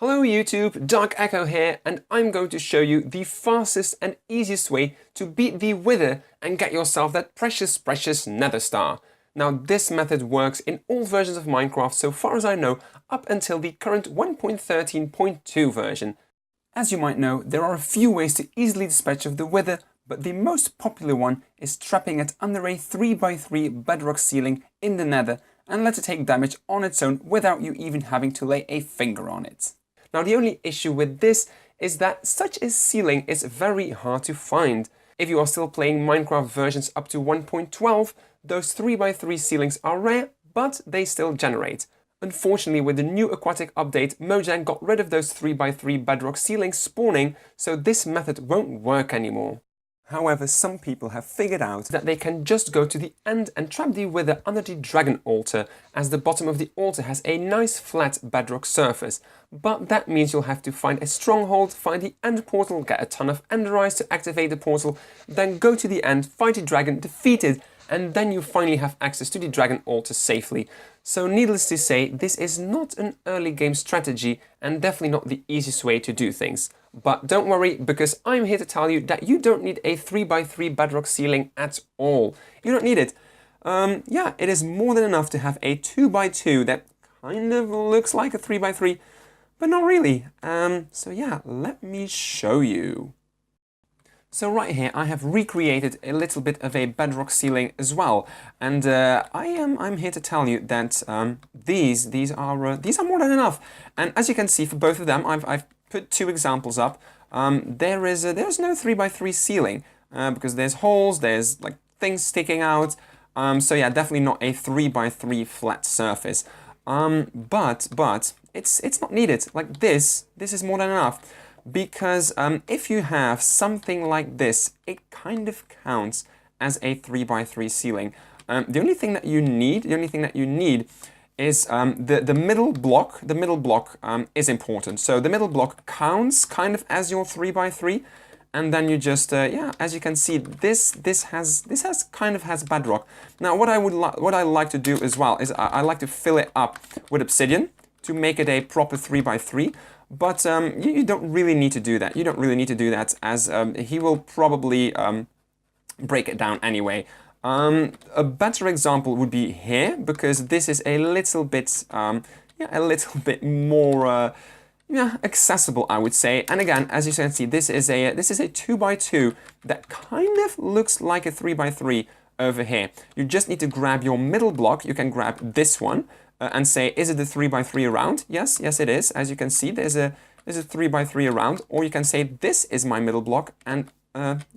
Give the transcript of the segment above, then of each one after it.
Hello YouTube, Dark Echo here, and I'm going to show you the fastest and easiest way to beat the Wither and get yourself that precious Nether star. Now this method works in all versions of Minecraft so far as I know, up until the current 1.13.2 version. As you might know, there are a few ways to easily dispatch of the Wither, but the most popular one is trapping it under a 3x3 bedrock ceiling in the Nether and let it take damage on its own without you even having to lay a finger on it. Now the only issue with this is that such a ceiling is very hard to find. If you are still playing Minecraft versions up to 1.12, those 3x3 ceilings are rare, but they still generate. Unfortunately, with the new aquatic update, Mojang got rid of those 3x3 bedrock ceilings spawning, so this method won't work anymore. However, some people have figured out that they can just go to the end and trap the Wither under the dragon altar, as the bottom of the altar has a nice flat bedrock surface. But that means you'll have to find a stronghold, find the end portal, get a ton of ender eyes to activate the portal, then go to the end, fight the dragon, defeat it, and then you finally have access to the dragon altar safely. So needless to say, this is not an early game strategy and definitely not the easiest way to do things. But don't worry, because I'm here to tell you that you don't need a 3x3 bedrock ceiling at all. You don't need it. Yeah, it is more than enough to have a 2x2 that kind of looks like a 3x3, but not really. So yeah, let me show you. So right here I have recreated a little bit of a bedrock ceiling as well, and I'm here to tell you that these are more than enough. And as you can see, for both of them, I've put two examples up. There's no 3x3 ceiling because there's holes, there's like things sticking out. So yeah, definitely not a 3x3 flat surface. But it's not needed. Like this is more than enough. Because if you have something like this, it kind of counts as a 3x3 ceiling. The only thing that you need is the middle block. The middle block is important. So the middle block counts kind of as your 3x3, and then you just yeah, as you can see, this kind of has bedrock. Now what I like to do as well is I like to fill it up with obsidian to make it a proper 3x3. But you don't really need to do that. You don't really need to do that, as he will probably break it down anyway. A better example would be here, because this is a little bit, yeah, a little bit more, yeah, accessible, I would say. And again, as you can see, this is a 2x2 that kind of looks like a 3x3 over here. You just need to grab your middle block. You can grab this one. And say, is it the 3x3 around? Yes, it is. As you can see, there's a 3x3 around. Or you can say, this is my middle block, and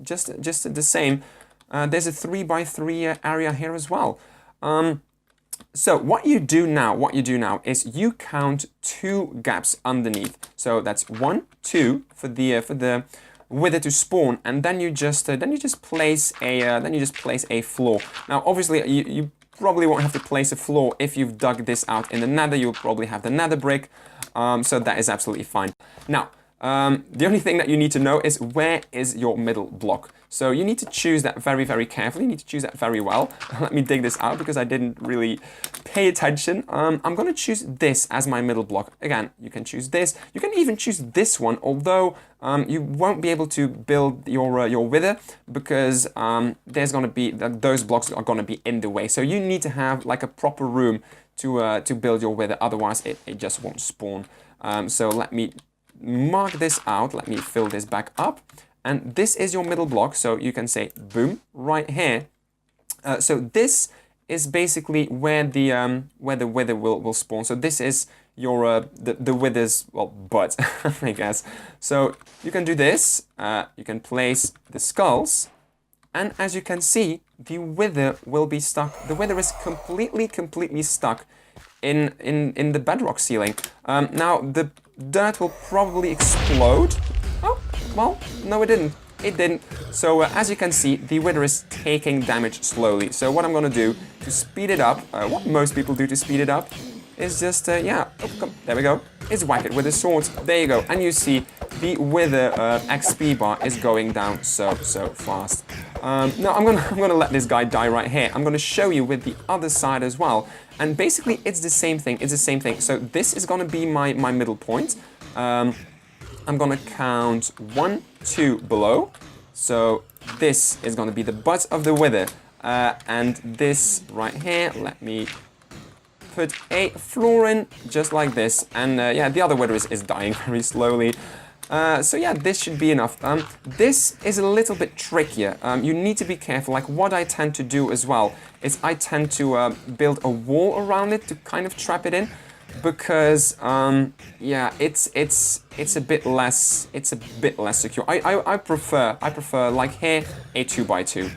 just the same, there's a 3x3 area here as well. So what you do now is you count two gaps underneath. So that's 1, 2 for the Wither to spawn, and then you just place a floor. Now, obviously, you probably won't have to place a floor if you've dug this out in the Nether. You'll probably have the Nether brick, so that is absolutely fine. Now, the only thing that you need to know is, where is your middle block? So you need to choose that very carefully. You need to choose that very well. Let me dig this out because I didn't really pay attention. I'm going to choose this as my middle block. Again, you can choose this. You can even choose this one, although you won't be able to build your Wither because there's going to be those blocks are going to be in the way. So you need to have like a proper room to build your Wither. Otherwise, it just won't spawn. So let me mark this out. Let me fill this back up. And this is your middle block, so you can say boom right here. So this is basically where the Wither will spawn. So this is your the Wither's, well, butt, I guess. So you can do this. You can place the skulls, and as you can see, the Wither will be stuck. The Wither is completely stuck in the bedrock ceiling. Now the dirt will probably explode. Oh, well, no, it didn't. It didn't. So as you can see, the Wither is taking damage slowly. So what I'm going to do to speed it up, what most people do to speed it up, is just, yeah, oh, there we go, is whack it with a sword. There you go. And you see the Wither XP bar is going down so fast. No, I'm gonna let this guy die right here. I'm gonna show you with the other side as well. And basically, it's the same thing. It's the same thing. So this is gonna be my middle point. I'm gonna count 1, 2 below. So this is gonna be the butt of the wither. And this right here, let me put a floor in just like this. And yeah, the other wither is dying very slowly. So yeah, this should be enough. This is a little bit trickier. You need to be careful. Like what I tend to do as well is I tend to build a wall around it to kind of trap it in, because yeah, it's a bit less secure. I prefer like here a 2x2.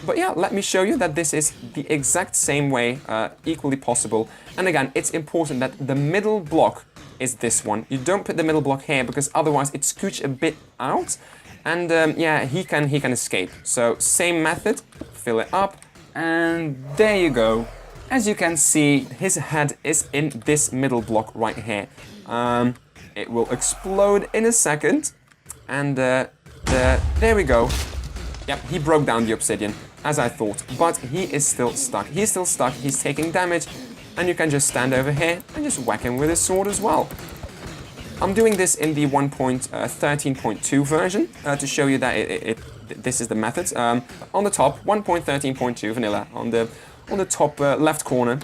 But yeah, let me show you that this is the exact same way, equally possible. And again, it's important that the middle block is this one. You don't put the middle block here, because otherwise it scooch a bit out, and yeah, he can escape. So same method, fill it up, and there you go. As you can see, his head is in this middle block right here. It will explode in a second, and there we go. Yep, he broke down the obsidian, as I thought, but he is still stuck. He's still stuck, he's taking damage, and you can just stand over here and just whack him with his sword as well. I'm doing this in the 1.13.2 version to show you that this is the method. On the top, 1.13.2 vanilla on the top left corner.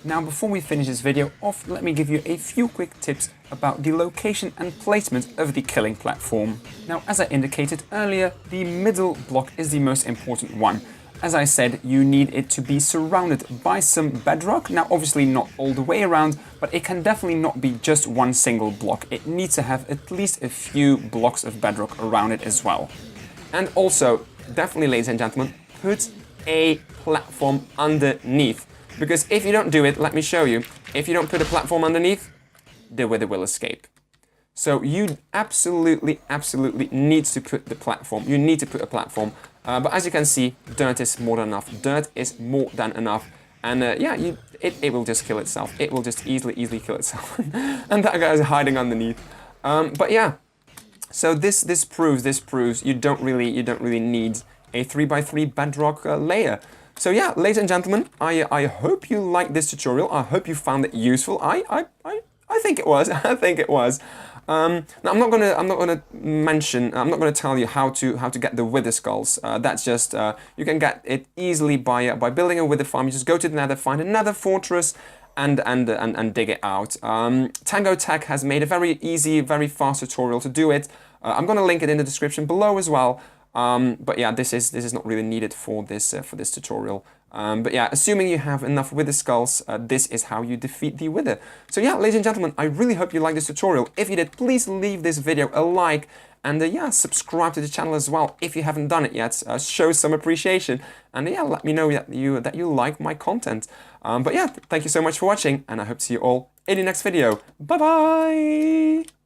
Now, before we finish this video off, let me give you a few quick tips about the location and placement of the killing platform. Now, as I indicated earlier, the middle block is the most important one. As I said, you need it to be surrounded by some bedrock. Now, obviously not all the way around, but it can definitely not be just one single block. It needs to have at least a few blocks of bedrock around it as well. And also, definitely, ladies and gentlemen, put a platform underneath. Because if you don't do it, let me show you, if you don't put a platform underneath, the wither will escape. So you absolutely need to put the platform. You need to put a platform. But as you can see, dirt is more than enough. Dirt is more than enough. And yeah, it will just kill itself. It will just easily kill itself. And that guy is hiding underneath. But yeah, so this proves you don't really need a 3x3 bedrock layer. So yeah, ladies and gentlemen, I hope you liked this tutorial. I hope you found it useful. I think it was. I think it was. Now I'm not gonna tell you how to get the wither skulls. That's just you can get it easily by building a wither farm. You just go to the Nether, find another fortress, and dig it out. Tango Tech has made a very easy, very fast tutorial to do it. I'm gonna link it in the description below as well. But yeah, this is not really needed for this tutorial. But yeah, assuming you have enough wither skulls, this is how you defeat the wither. So yeah, ladies and gentlemen, I really hope you liked this tutorial. If you did, please leave this video a like, and yeah, subscribe to the channel as well if you haven't done it yet. Show some appreciation, and yeah, let me know that you like my content. But yeah, thank you so much for watching, and I hope to see you all in the next video. Bye bye.